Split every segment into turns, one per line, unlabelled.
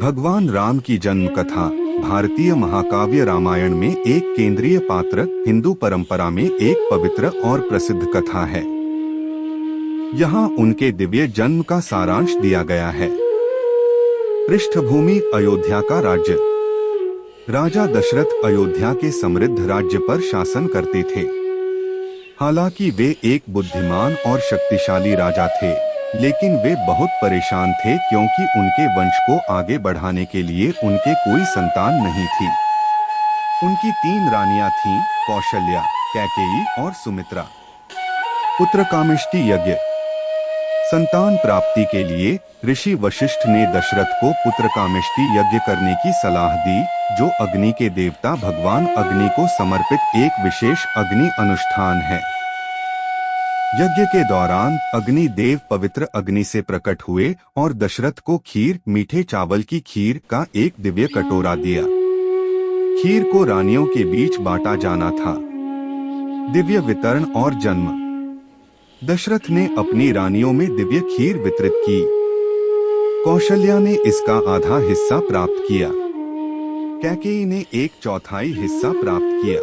भगवान राम की जन्म कथा भारतीय महाकाव्य रामायण में एक केंद्रीय पात्र, हिंदू परंपरा में एक पवित्र और प्रसिद्ध कथा है। यहाँ उनके दिव्य जन्म का सारांश दिया गया है। पृष्ठभूमि: अयोध्या का राज्य। राजा दशरथ अयोध्या के समृद्ध राज्य पर शासन करते थे। हालांकि वे एक बुद्धिमान और शक्तिशाली राजा थे, लेकिन वे बहुत परेशान थे क्योंकि उनके वंश को आगे बढ़ाने के लिए उनके कोई संतान नहीं थी। उनकी 3 रानियां थीं, कौशल्या, कैकेयी और सुमित्रा। पुत्रकामेष्टि यज्ञ। संतान प्राप्ति के लिए ऋषि वशिष्ठ ने दशरथ को पुत्रकामेष्टि यज्ञ करने की सलाह दी, जो अग्नि के देवता भगवान अग्नि को समर्पित एक विशेष अग्नि अनुष्ठान है। यज्ञ के दौरान अग्नि देव पवित्र अग्नि से प्रकट हुए और दशरथ को खीर, मीठे चावल की खीर का एक दिव्य कटोरा दिया। खीर को रानियों के बीच बांटा जाना था। दिव्य वितरण और जन्म। दशरथ ने अपनी रानियों में दिव्य खीर वितरित की। कौशल्या ने इसका आधा हिस्सा प्राप्त किया। कैकेयी ने 1/4 हिस्सा प्राप्त किया।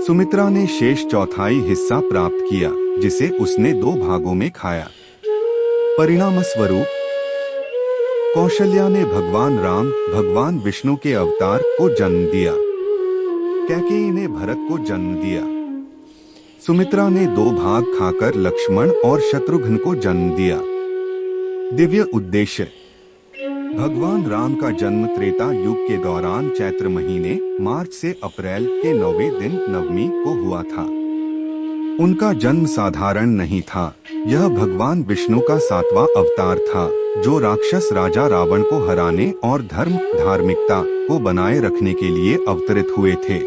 सुमित्रा ने शेष 1/4 हिस्सा प्राप्त किया, जिसे उसने 2 भागों में खाया। परिणाम स्वरूप कौशल्या ने भगवान राम, भगवान विष्णु के अवतार को जन्म दिया। कैकेयी ने भरत को जन्म दिया। सुमित्रा ने 2 भाग खाकर लक्ष्मण और शत्रुघ्न को जन्म दिया। दिव्य उद्देश्य: भगवान राम का जन्म त्रेता युग के दौरान चैत्र महीने मार्च से अप्रैल के 9वें दिन नवमी को हुआ था। उनका जन्म साधारण नहीं था। यह भगवान विष्णु का 7वां अवतार था, जो राक्षस राजा रावण को हराने और धर्म धार्मिकता को बनाए रखने के लिए अवतरित हुए थे।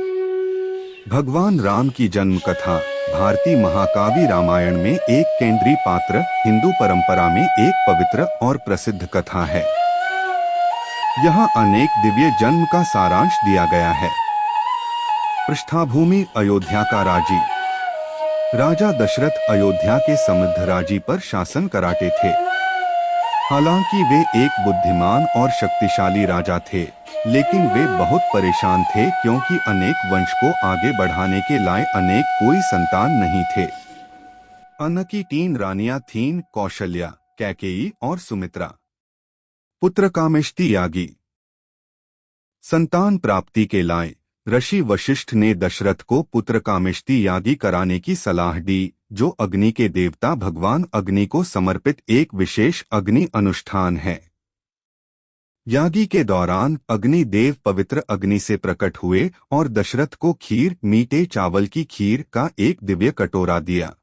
भगवान राम की जन्म कथा भारतीय महाकाव्य रामायण में एक केंद्रीय पात्र, हिंदू परंपरा में एक पवित्र और प्रसिद्ध कथा है। यहाँ अनेक दिव्य जन्म का सारांश दिया गया है। पृष्ठभूमि: अयोध्या का राज्य। राजा दशरथ अयोध्या के समृद्ध राज्य पर शासन कराते थे। हालांकि वे एक बुद्धिमान और शक्तिशाली राजा थे, लेकिन वे बहुत परेशान थे क्योंकि अनेक वंश को आगे बढ़ाने के लाए अनेक कोई संतान नहीं थे। उनकी 3 रानियां थीं, कौशल्या, कैकेयी और सुमित्रा। पुत्रकामेष्टि यागी। संतान प्राप्ति के लाए ऋषि वशिष्ठ ने दशरथ को पुत्रकामेष्टि यागी कराने की सलाह दी, जो अग्नि के देवता भगवान अग्नि को समर्पित एक विशेष अग्नि अनुष्ठान है। यागी के दौरान अग्नि देव पवित्र अग्नि से प्रकट हुए और दशरथ को खीर, मीठे चावल की खीर का एक दिव्य कटोरा दिया।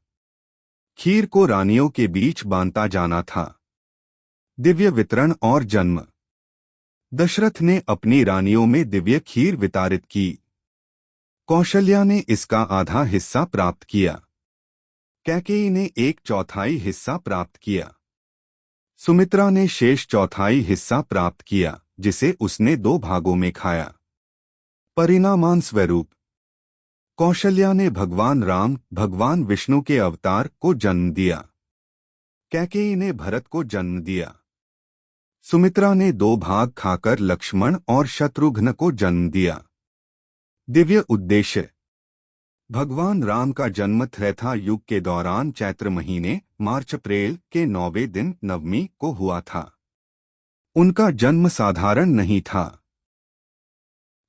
खीर को रानियों के बीच बांटा जाना था। दिव्य वितरण और जन्म। दशरथ ने अपनी रानियों में दिव्य खीर वितरित की। कौशल्या ने इसका आधा हिस्सा प्राप्त किया। कैकेयी ने 1/4 हिस्सा प्राप्त किया। सुमित्रा ने शेष 1/4 हिस्सा प्राप्त किया, जिसे उसने 2 भागों में खाया। परिणाम स्वरूप कौशल्या ने भगवान राम, भगवान विष्णु के अवतार को जन्म दिया। कैकेयी ने भरत को जन्म दिया। सुमित्रा ने 2 भाग खाकर लक्ष्मण और शत्रुघ्न को जन्म दिया। दिव्य उद्देश्य: भगवान राम का जन्म त्रेता युग के दौरान चैत्र महीने मार्च अप्रैल के 9वें दिन नवमी को हुआ था। उनका जन्म साधारण नहीं था।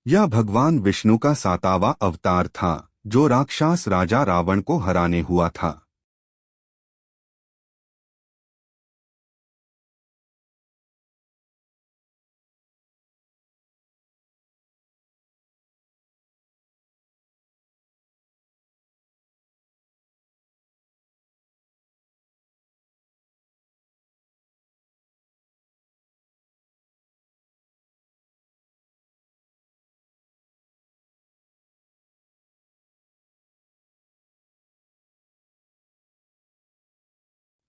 यह भगवान विष्णु का 7वां अवतार था, जो राक्षस राजा रावण को हराने हुआ था।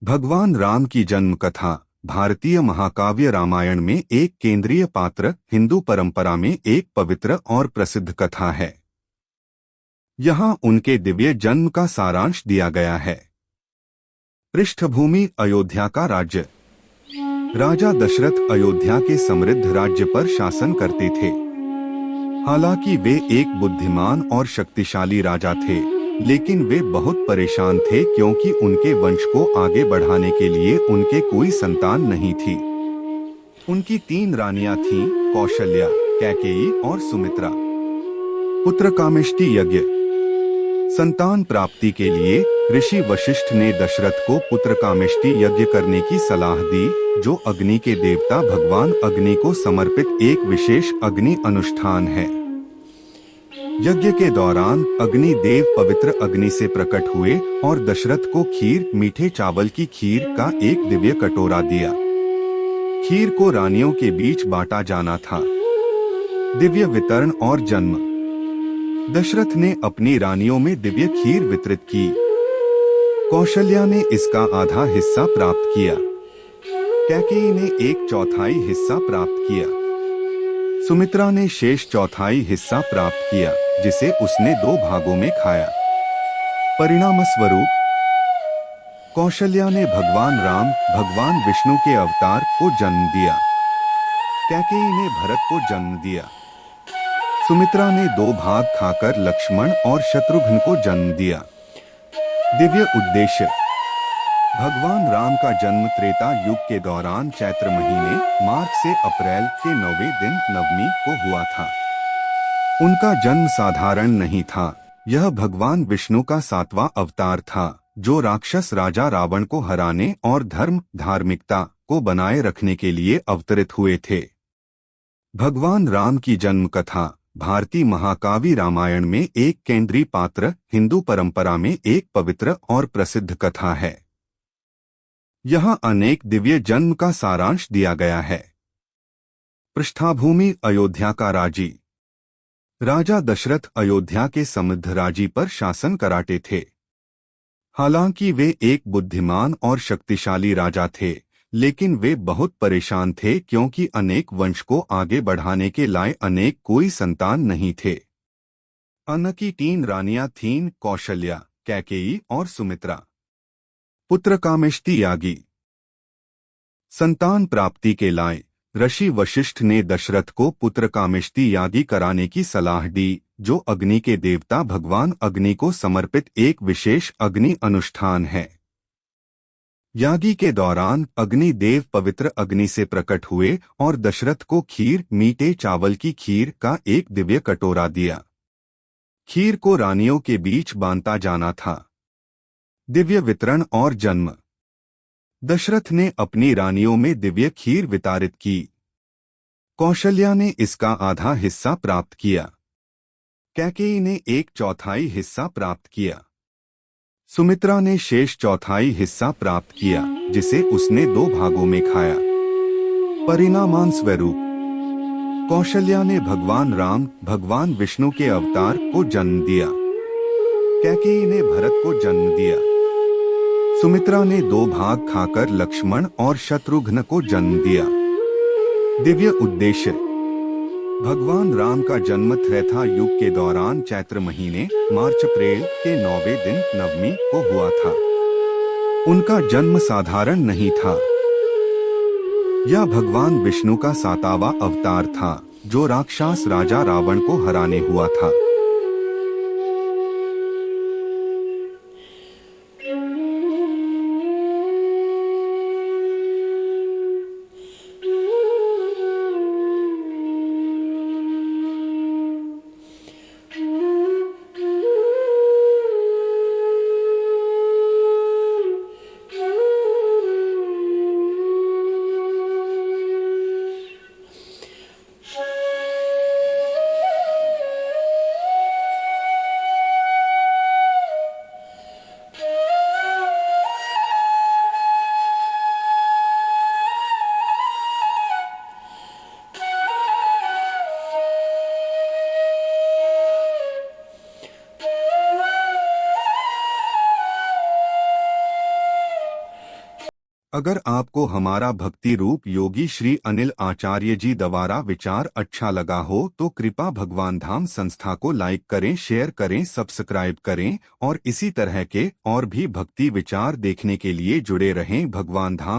भगवान राम की जन्म कथा भारतीय महाकाव्य रामायण में एक केंद्रीय पात्र, हिंदू परंपरा में एक पवित्र और प्रसिद्ध कथा है। यहाँ उनके दिव्य जन्म का सारांश दिया गया है। पृष्ठभूमि: अयोध्या का राज्य। राजा दशरथ अयोध्या के समृद्ध राज्य पर शासन करते थे। हालांकि वे एक बुद्धिमान और शक्तिशाली राजा थे, लेकिन वे बहुत परेशान थे क्योंकि उनके वंश को आगे बढ़ाने के लिए उनके कोई संतान नहीं थी। उनकी 3 रानियां थीं, कौशल्या, कैकेयी और सुमित्रा। पुत्रकामेष्टि यज्ञ। संतान प्राप्ति के लिए ऋषि वशिष्ठ ने दशरथ को पुत्रकामेष्टि यज्ञ करने की सलाह दी, जो अग्नि के देवता भगवान अग्नि को समर्पित एक विशेष अग्नि अनुष्ठान है। यज्ञ के दौरान अग्नि देव पवित्र अग्नि से प्रकट हुए और दशरथ को खीर, मीठे चावल की खीर का एक दिव्य कटोरा दिया। खीर को रानियों के बीच बांटा जाना था। दिव्य वितरण और जन्म। दशरथ ने अपनी रानियों में दिव्य खीर वितरित की। कौशल्या ने इसका आधा हिस्सा प्राप्त किया। कैकेयी ने 1/4 हिस्सा प्राप्त किया। सुमित्रा ने शेष 1/4 हिस्सा प्राप्त किया, जिसे उसने 2 भागों में खाया। परिणाम स्वरूप कौशल्या ने भगवान राम, भगवान विष्णु के अवतार को जन्म दिया। कैकेयी ने भरत को जन्म दिया। सुमित्रा ने 2 भाग खाकर लक्ष्मण और शत्रुघ्न को जन्म दिया। दिव्य उद्देश्य। भगवान राम का जन्म त्रेता युग के दौरान चैत्र महीने मार्च से अप्रैल के 9वें दिन नवमी को हुआ था। उनका जन्म साधारण नहीं था, यह भगवान विष्णु का 7वां अवतार था, जो राक्षस राजा रावण को हराने और धर्म धार्मिकता को बनाए रखने के लिए अवतरित हुए थे। भगवान राम की जन्म कथा भारतीय महाकाव्य रामायण में एक केंद्रीय पात्र, हिंदू परंपरा में एक पवित्र और प्रसिद्ध कथा है। यहाँ अनेक दिव्य जन्म का सारांश दिया गया है। पृष्ठभूमि। अयोध्या का राजी। राजा दशरथ अयोध्या के समृद्ध राज्य पर शासन कराते थे। हालांकि वे एक बुद्धिमान और शक्तिशाली राजा थे, लेकिन वे बहुत परेशान थे क्योंकि अनेक वंश को आगे बढ़ाने के लाए अनेक कोई संतान नहीं थे। उनकी 3 रानियां थीं, कौशल्या, कैकेयी और सुमित्रा। पुत्रकामेष्टि यागी। संतान प्राप्ति के लाए ऋषि वशिष्ठ ने दशरथ को पुत्रकामेष्टि यागी कराने की सलाह दी, जो अग्नि के देवता भगवान अग्नि को समर्पित एक विशेष अग्नि अनुष्ठान है। यागी के दौरान अग्नि देव पवित्र अग्नि से प्रकट हुए और दशरथ को खीर, मीठे चावल की खीर का एक दिव्य कटोरा दिया। खीर को रानियों के बीच बांटा जाना था। दिव्य वितरण और जन्म। दशरथ ने अपनी रानियों में दिव्य खीर वितरित की। कौशल्या ने इसका आधा हिस्सा प्राप्त किया। कैकेयी ने 1/4 हिस्सा प्राप्त किया। सुमित्रा ने शेष 1/4 हिस्सा प्राप्त किया, जिसे उसने 2 भागों में खाया। परिणाम स्वरूप कौशल्या ने भगवान राम, भगवान विष्णु के अवतार को जन्म दिया। कैकेयी ने भरत को जन्म दिया। सुमित्रा ने 2 भाग खाकर लक्ष्मण और शत्रुघ्न को जन्म दिया। दिव्य उद्देश्य। भगवान राम का जन्म त्रेता युग के दौरान चैत्र महीने मार्च अप्रैल के 9वें दिन नवमी को हुआ था। उनका जन्म साधारण नहीं था। यह भगवान विष्णु का 7वां अवतार था, जो राक्षस राजा रावण को हराने हुआ था। अगर आपको हमारा भक्ति रूप योगी श्री अनिल आचार्य जी द्वारा विचार अच्छा लगा हो तो कृपा भगवान धाम संस्था को लाइक करें, शेयर करें, सब्सक्राइब करें और इसी तरह के और भी भक्ति विचार देखने के लिए जुड़े रहें। भगवान धाम